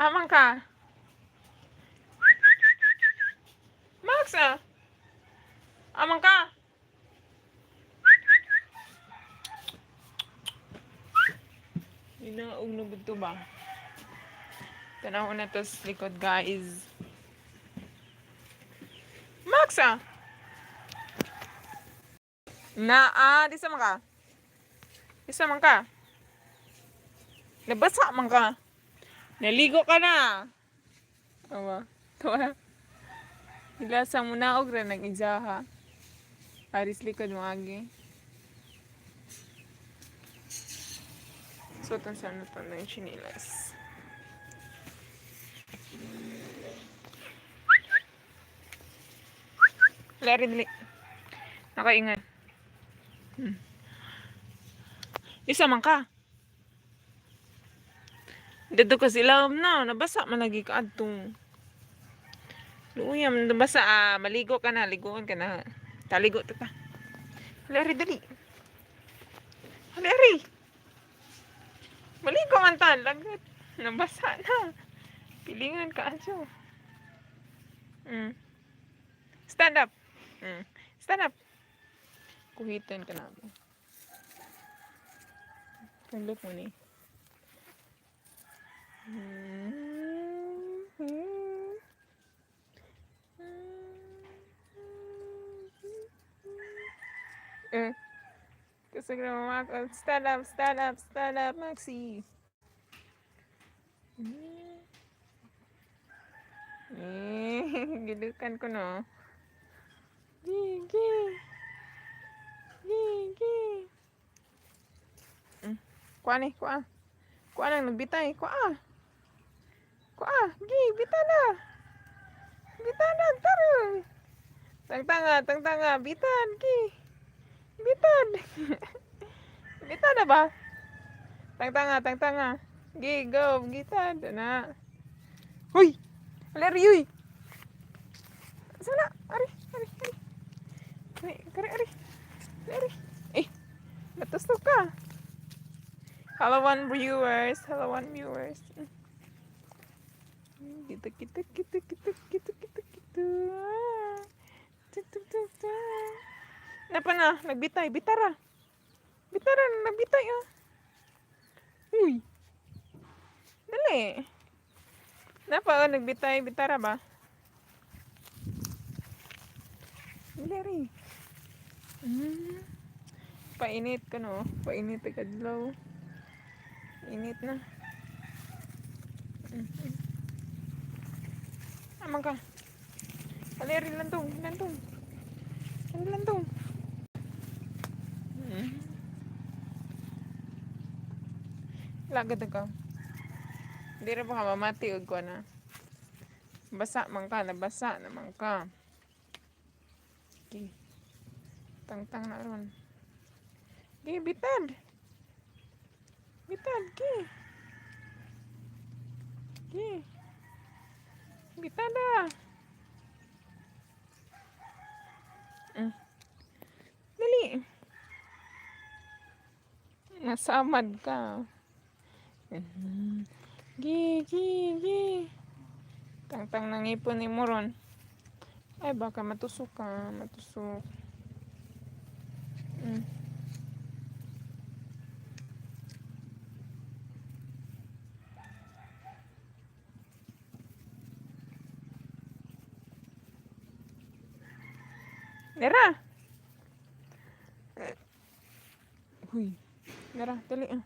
Amang ka. Max ah. Amang ka. Inaog na gusto ba? Tanaw na to sa likod, guys. Max ah. Di sa man ka. Di sa man ka. Nabasa man ka. Naligo ka na. Awa. Tuwa. Ilasa mo na og ra nag-izaha. Aris likod mo agi. So, tan sa ano to na yung chinilas. Lari dali. Nakaingan. Isa man ka. Dito ka sila na. Nabasa man lagi ka adtong. Luyam, nabasa maligo ka na. Liguan ka na. Taligo ta ta. Lari dali. Lari. Maligo man ta. Lagat. Nabasa na. Pilingan ka adyo. Stand up. Stand up. Kuhitan ka na. Look mo ni. Gusto ko naman stand up, stand up, stand up, Maxi. Gidukan ko no. Gigi. Gigi. Kuha ni, kuha. Kuha nang nagbitay, kuha. Kuha, gi, bitana. Bitana, taroy. Tangtanga, bitan, gi. Bitan. Bitan na ba? Tangtanga. Gi, go, gitan. Na. Huy! Aleri, huy! Sana, ari. Ari. Natusok ka. Hello, one viewers. Gitu. Napa na? Nagbitay. Bitara, nagbitay ah. Uy. Dali. Napa nagbitay. Bitara ba? Dali. Painit ka no. Painit kadlaw. Init na. Amang ka. Aleri lantong. Lagad ka. Hindi na pa ka mamati og ko na. Basa man ka, nabasa naman ka. Okay. Tangtang na ron. Okay, bitad, okay. Okay. Bitada. Dali. Nasamad ka. Gi. Tangtang nang ipon ni Moron. Ay, baka matusok ka. Dara. Huy. Dara, dali ah.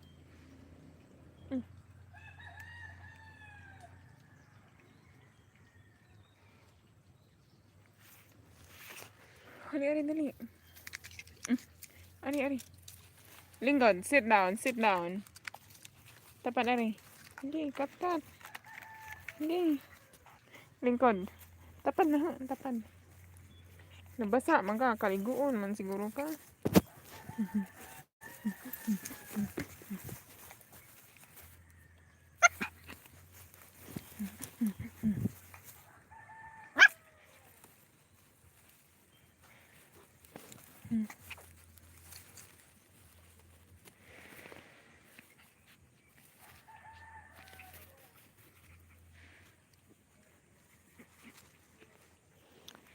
Ari, dali. Ari. Lingkod, sit down. Tapat, ari. Hindi, cut. Hindi. Lingkod. Tapat na. Nabasa, man ka. Kaliguon man siguro ka.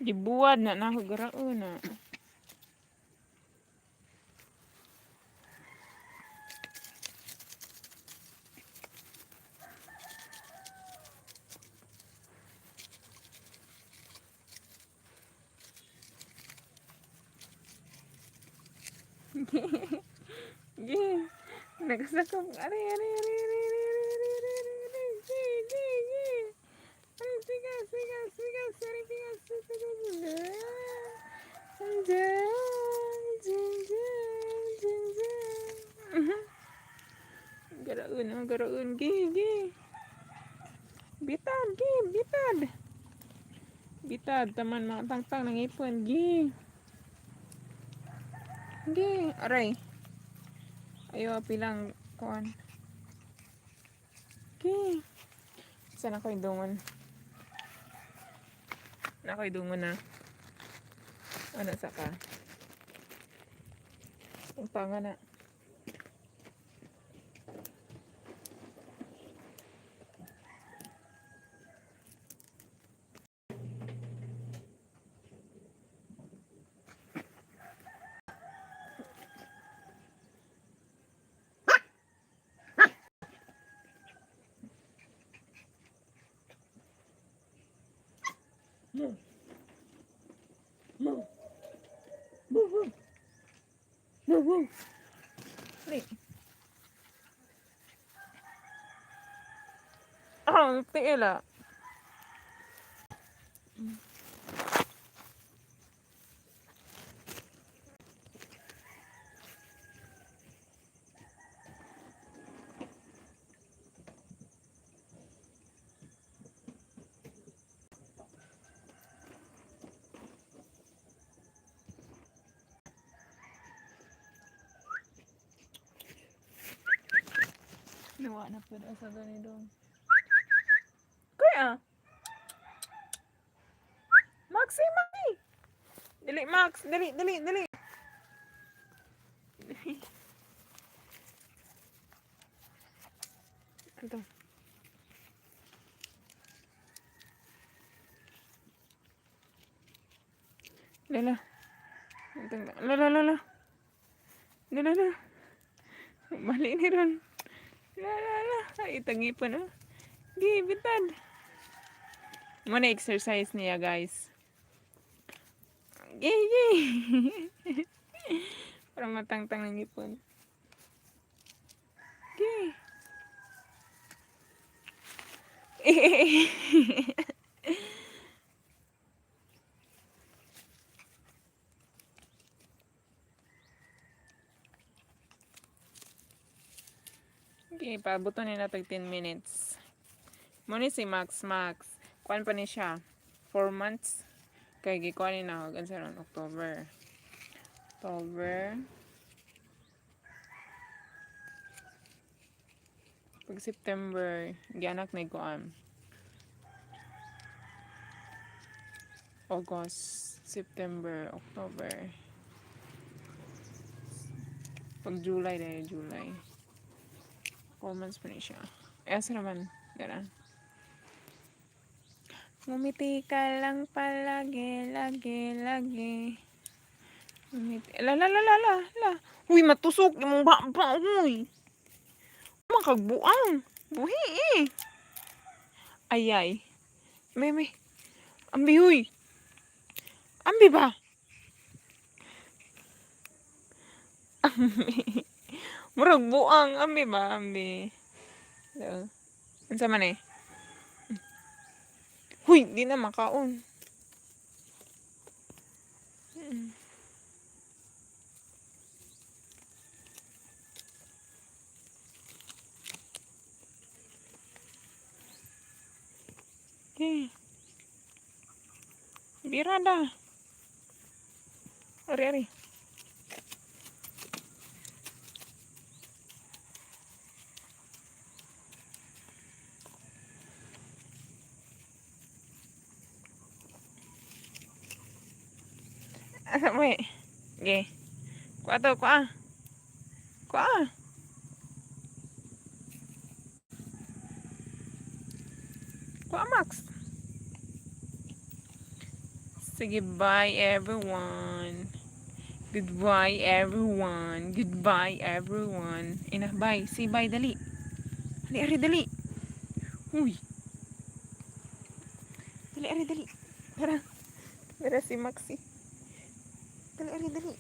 Gibuwad na nako garaon na. Gi. Nagsakop. Ari. Gi. Ay, sigas. Sari sigas. Garaun. Gi. Bitad, taman mga tangtang ng ipon. Gi, aray. Ayaw, pilang kuan. Gi. Saan ako'y dungon? Na. Ano sa ka? Ang panga na. Wait. Tiila. Nawa na po sa ganito. Kuya! Maxi! Dali, Max! Dali! Ito. Lala. Lala. Balik ni Ron. Lala. Ay, tangi pa na. Gi, bitad. Muna exercise niya, guys. Gi. Parang matangtang ng ipon. Gi. Okay, pabuto nila tag 10 minutes. Muna si Max. Kuan pa ni siya. 4 months. Kaya gikuan ni na. Gansa ron, October. Pag September, gianak na ikuan. August, September, October. Pag July. 4 months pa ni siya. Asa naman, gana. Ngumiti ka lang palagi, lagi. Ngumiti. La. Uy, matusok yung baba, uy. Makagbuang. Buhi eh. Ayay. May. Ambi, huy. Ambi ba? Ambi. Murag buang. Ambi ba? Ambi. So, ansa man eh? Huy, di na makaon. Okay. Birada. Ari. Asa mo eh? Okay. Kuha. Kuha, Max. Sige, bye everyone. Goodbye everyone. Goodbye everyone. Ina, bye. Say bye, dali. Dali, ari, dali. Uy. Dali, ari, dali. Tara. Tara si Maxi. Dali, ari, dali.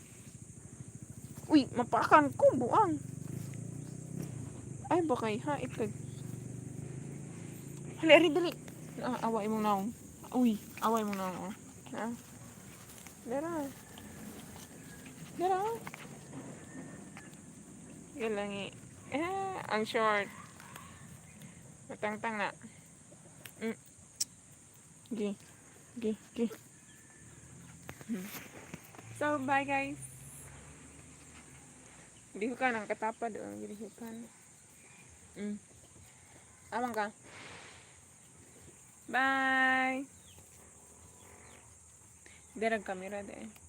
Uy, mapakan ko, buang. Ay, bakay, ha, itag. Dali, ari, dali. Away mong naong. Uy, away mong naong, oh. Ha? Dara. Dara. Yan lang eh. Ang short. Matangtang na. Mm. Okay. Okay. Okay. So, bye guys. Bihukan ang katapad. Bihukan. Amang ka. Bye. Derag kamera deh.